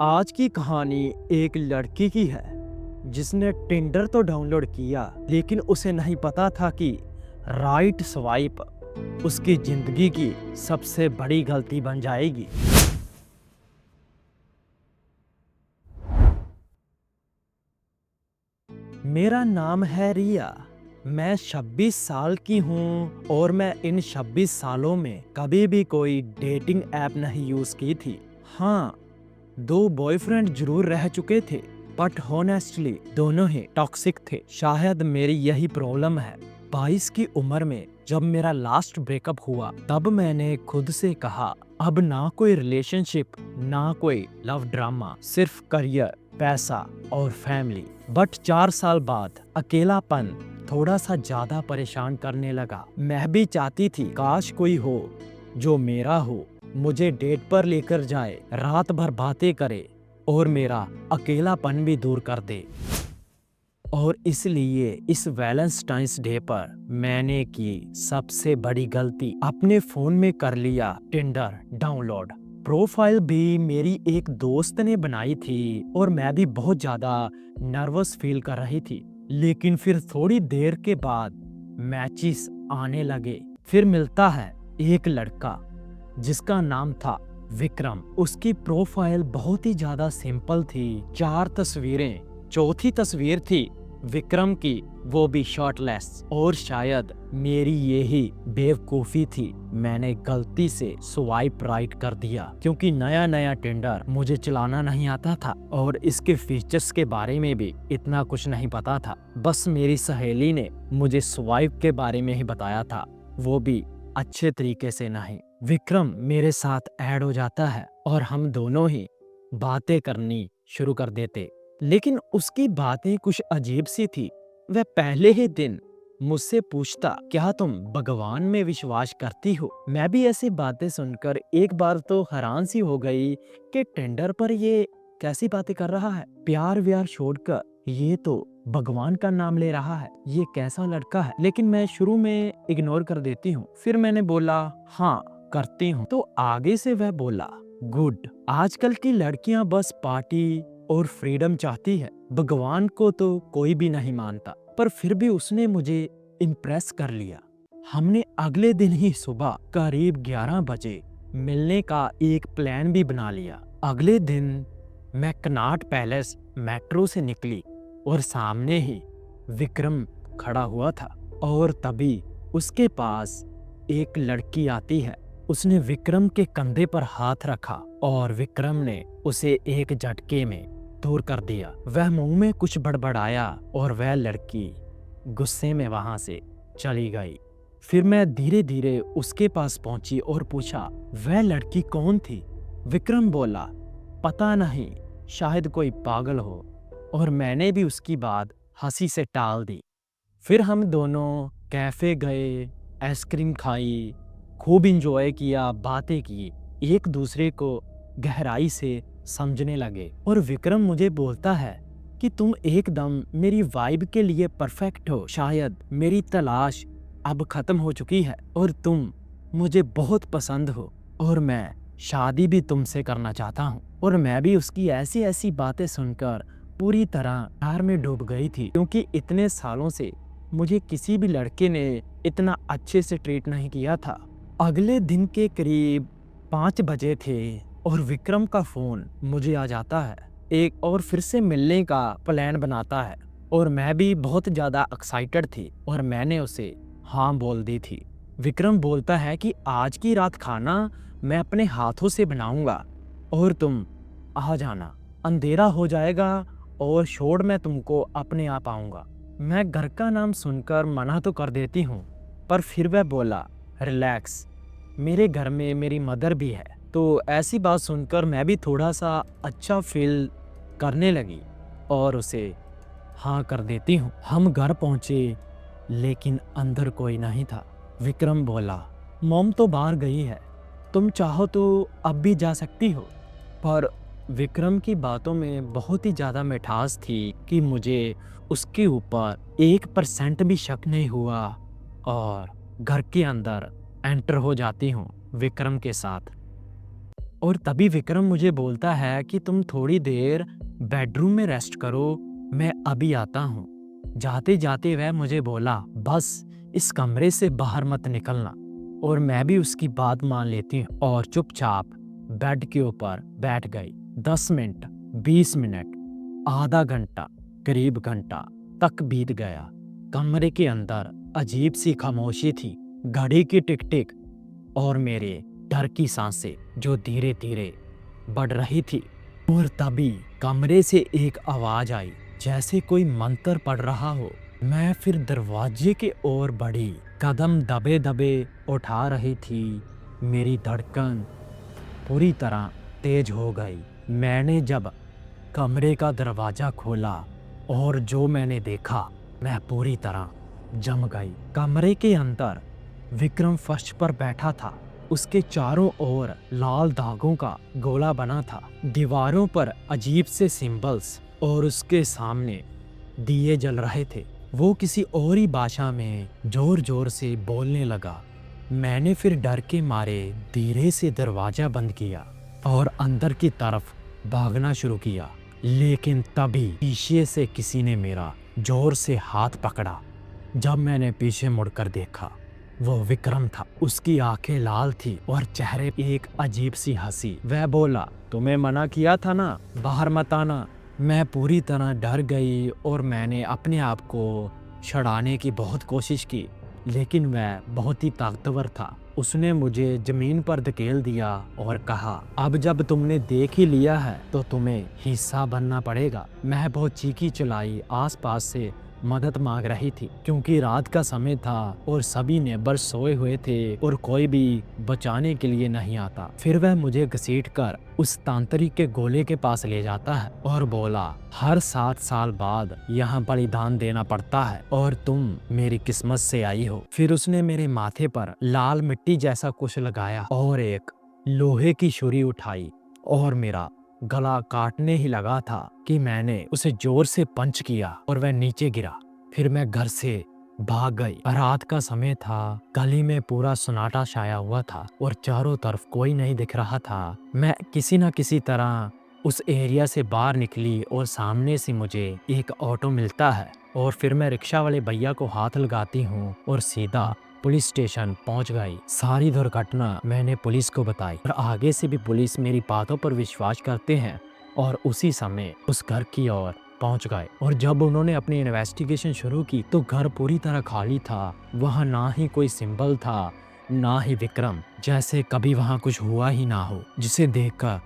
आज की कहानी एक लड़की की है जिसने टिंडर तो डाउनलोड किया, लेकिन उसे नहीं पता था कि राइट स्वाइप उसकी जिंदगी की सबसे बड़ी गलती बन जाएगी। मेरा नाम है रिया। मैं 26 साल की हूँ और मैं इन 26 सालों में कभी भी कोई डेटिंग ऐप नहीं यूज की थी। हाँ, 2 बॉयफ्रेंड जरूर रह चुके थे, बट हॉनेस्टली दोनों ही टॉक्सिक थे। शायद मेरी यही प्रॉब्लम है। 22 की उम्र में जब मेरा लास्ट ब्रेकअप हुआ, तब मैंने खुद से कहा, अब ना कोई रिलेशनशिप, ना कोई लव ड्रामा, सिर्फ करियर, पैसा और फैमिली। बट 4 साल बाद अकेलापन थोड़ा सा ज्यादा परेशान करने लगा। मैं भी चाहती थी काश कोई हो जो मेरा हो, मुझे डेट पर लेकर जाए, रात भर बातें करे और मेरा अकेलापन भी दूर कर दे। और इसलिए इस वैलेंटाइंस डे पर मैंने की सबसे बड़ी गलती, अपने फोन में कर लिया टिंडर डाउनलोड। प्रोफाइल भी मेरी एक दोस्त ने बनाई थी और मैं भी बहुत ज्यादा नर्वस फील कर रही थी। लेकिन फिर थोड़ी देर के बाद मैचेस आने लगे। फिर मिलता है एक लड़का जिसका नाम था विक्रम। उसकी प्रोफाइल बहुत ही ज्यादा सिंपल थी, 4 तस्वीरें। चौथी तस्वीर थी विक्रम की, वो भी शॉर्टलेस। और शायद मेरी यही बेवकूफी थी, मैंने गलती से स्वाइप राइट कर दिया, क्योंकि नया नया टिंडर मुझे चलाना नहीं आता था और इसके फीचर्स के बारे में भी इतना कुछ नहीं पता था। बस मेरी सहेली ने मुझे स्वाइप के बारे में ही बताया था, वो भी अच्छे तरीके से नहीं। विक्रम मेरे साथ ऐड हो जाता है और हम दोनों ही बातें करनी शुरू कर देते। लेकिन उसकी बातें कुछ अजीब सी थी। वह पहले ही दिन मुझसे पूछता, क्या तुम भगवान में विश्वास करती हो? मैं भी ऐसी बातें सुनकर एक बार तो हैरान सी हो गई कि टिंडर पर ये कैसी बातें कर रहा है। प्यार व्यार छोड़कर ये तो भगवान का नाम ले रहा है, ये कैसा लड़का है। लेकिन मैं शुरू में इग्नोर कर देती हूँ। फिर मैंने बोला, हाँ करती हूँ। तो आगे से वह बोला, गुड, आजकल की लड़कियां बस पार्टी और फ्रीडम चाहती है, भगवान को तो कोई भी नहीं मानता। पर फिर भी उसने मुझे इम्प्रेस कर लिया। हमने अगले दिन ही सुबह करीब 11 बजे मिलने का एक प्लान भी बना लिया। अगले दिन मैं कनॉट पैलेस मेट्रो से निकली और सामने ही विक्रम खड़ा हुआ था। और तभी उसके पास एक लड़की आती है। उसने विक्रम के कंधे पर हाथ रखा और विक्रम ने उसे एक झटके में दूर कर दिया। वह मुंह में कुछ बड़बड़ाया और वह लड़की गुस्से में वहां से चली गई। फिर मैं धीरे धीरे उसके पास पहुंची और पूछा, वह लड़की कौन थी? विक्रम बोला, पता नहीं, शायद कोई पागल हो। और मैंने भी उसकी बात हंसी से टाल दी। फिर हम दोनों कैफे गए, आइसक्रीम खाई, खूब इंजॉय किया, बातें की, एक दूसरे को गहराई से समझने लगे। और विक्रम मुझे बोलता है कि तुम एकदम मेरी वाइब के लिए परफेक्ट हो, शायद मेरी तलाश अब खत्म हो चुकी है और तुम मुझे बहुत पसंद हो और मैं शादी भी तुमसे करना चाहता हूँ। और मैं भी उसकी ऐसी ऐसी बातें सुनकर पूरी तरह प्यार में डूब गई थी, क्योंकि इतने सालों से मुझे किसी भी लड़के ने इतना अच्छे से ट्रीट नहीं किया था। अगले दिन के करीब 5 बजे थे और विक्रम का फोन मुझे आ जाता है, एक और फिर से मिलने का प्लान बनाता है। और मैं भी बहुत ज्यादा एक्साइटेड थी और मैंने उसे हाँ बोल दी थी। विक्रम बोलता है कि आज की रात खाना मैं अपने हाथों से बनाऊंगा और तुम आ जाना, अंधेरा हो जाएगा और शोर में तुमको अपने आप आऊंगा। मैं घर का नाम सुनकर मना तो कर देती हूँ, पर फिर वह बोला, रिलैक्स, मेरे घर में मेरी मदर भी है। तो ऐसी बात सुनकर मैं भी थोड़ा सा अच्छा फील करने लगी और उसे हाँ कर देती हूँ। हम घर पहुंचे लेकिन अंदर कोई नहीं था। विक्रम बोला, मॉम तो बाहर गई है, तुम चाहो तो अब भी जा सकती हो। पर विक्रम की बातों में बहुत ही ज्यादा मिठास थी कि मुझे उसके ऊपर 1% भी शक नहीं हुआ। और घर के अंदर एंटर हो जाती हूँ विक्रम के साथ। और तभी विक्रम मुझे बोलता है कि तुम थोड़ी देर बेडरूम में रेस्ट करो, मैं अभी आता हूँ। जाते जाते वह मुझे बोला, बस इस कमरे से बाहर मत निकलना। और मैं भी उसकी बात मान लेती हूँ और चुपचाप बेड के ऊपर बैठ गई। 10 मिनट, 20 मिनट, आधा घंटा, करीब घंटा तक बीत गया। कमरे के अंदर अजीब सी खामोशी थी, घड़ी की टिक टिक और मेरे डर की सांसें जो धीरे धीरे बढ़ रही थी। और तभी कमरे से एक आवाज आई, जैसे कोई मंत्र पढ़ रहा हो। मैं फिर दरवाजे के ओर बढ़ी, कदम दबे दबे उठा रही थी। मेरी धड़कन पूरी तरह तेज हो गई। मैंने जब कमरे का दरवाजा खोला और जो मैंने देखा, मैं पूरी तरह जम गई। कमरे के अंदर विक्रम फर्श पर बैठा था। उसके चारों ओर लाल दागों का गोला बना था। दीवारों पर अजीब से सिंबल्स और उसके सामने दिए जल रहे थे। वो किसी और ही भाषा में जोर जोर से बोलने लगा। मैंने फिर डर के मारे धीरे से दरवाजा बंद किया और अंदर की तरफ भागना शुरू किया। लेकिन तभी पीछे से किसी ने मेरा जोर से हाथ पकड़ा। जब मैंने पीछे मुड़कर देखा, वो विक्रम था। उसकी आंखें लाल थी और चेहरे पे एक अजीब सी हंसी। वह बोला, तुम्हें मना किया था ना, बाहर मत आना। मैं पूरी तरह डर गई और मैंने अपने आप को छुड़ाने की बहुत कोशिश की, लेकिन वह बहुत ही ताकतवर था। उसने मुझे जमीन पर धकेल दिया और कहा, अब जब तुमने देख ही लिया है तो तुम्हें हिस्सा बनना पड़ेगा। मैं बहुत चीखी चिल्लाई, आसपास से मदद मांग रही थी क्योंकि रात का समय था और सभी नेबर सोए हुए थे और कोई भी बचाने के लिए नहीं आता। फिर वह मुझे घसीटकर उस तांत्रिक के गोले के पास ले जाता है और बोला, हर 7 साल बाद यहाँ बलिदान देना पड़ता है और तुम मेरी किस्मत से आई हो। फिर उसने मेरे माथे पर लाल मिट्टी जैसा कुछ लगाया और एक लोहे की छुरी उठाई और मेरा गला काटने ही लगा था कि मैंने उसे जोर से पंच किया और वह नीचे गिरा। फिर मैं घर से भाग गई। रात का समय था, गली में पूरा सन्नाटा छाया हुआ था और चारों तरफ कोई नहीं दिख रहा था। मैं किसी न किसी तरह उस एरिया से बाहर निकली और सामने से मुझे एक ऑटो मिलता है और फिर मैं रिक्शा वाले भैया को हाथ लगाती हूँ और सीधा पुलिस स्टेशन पहुंच गई। सारी दुर्घटना मैंने पुलिस को बताई और आगे से भी पुलिस मेरी बातों पर विश्वास करते हैं और उसी समय उस घर की ओर पहुंच गए। और जब उन्होंने अपनी इन्वेस्टिगेशन शुरू की तो घर पूरी तरह खाली था। वहां ना ही कोई सिंबल था, ना ही विक्रम, जैसे कभी वहां कुछ हुआ ही ना हो। जिसे देखकर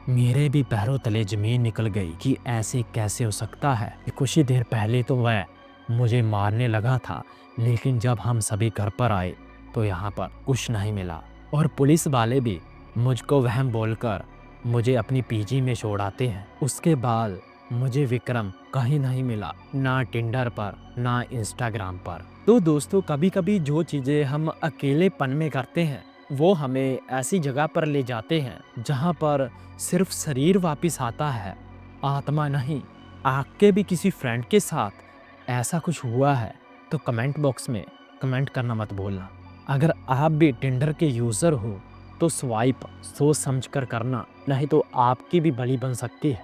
मेरे भी पैरों तले जमीन निकल गई कि ऐसे कैसे हो सकता है। कुछ ही देर पहले तो वह मुझे मारने लगा था, लेकिन जब हम सभी घर पर आए तो यहाँ पर कुछ नहीं मिला और पुलिस वाले भी मुझको वहम बोलकर मुझे अपनी पीजी में छोड़ाते हैं। उसके बाद मुझे विक्रम कहीं नहीं मिला, ना टिंडर पर, ना इंस्टाग्राम पर। तो दोस्तों, कभी कभी जो चीज़ें हम अकेलेपन में करते हैं वो हमें ऐसी जगह पर ले जाते हैं जहाँ पर सिर्फ शरीर वापस आता है, आत्मा नहीं। आपके भी किसी फ्रेंड के साथ ऐसा कुछ हुआ है तो कमेंट बॉक्स में कमेंट करना मत भूलना। अगर आप भी टिंडर के यूज़र हो तो स्वाइप सोच समझ कर करना, नहीं तो आपकी भी बलि बन सकती है।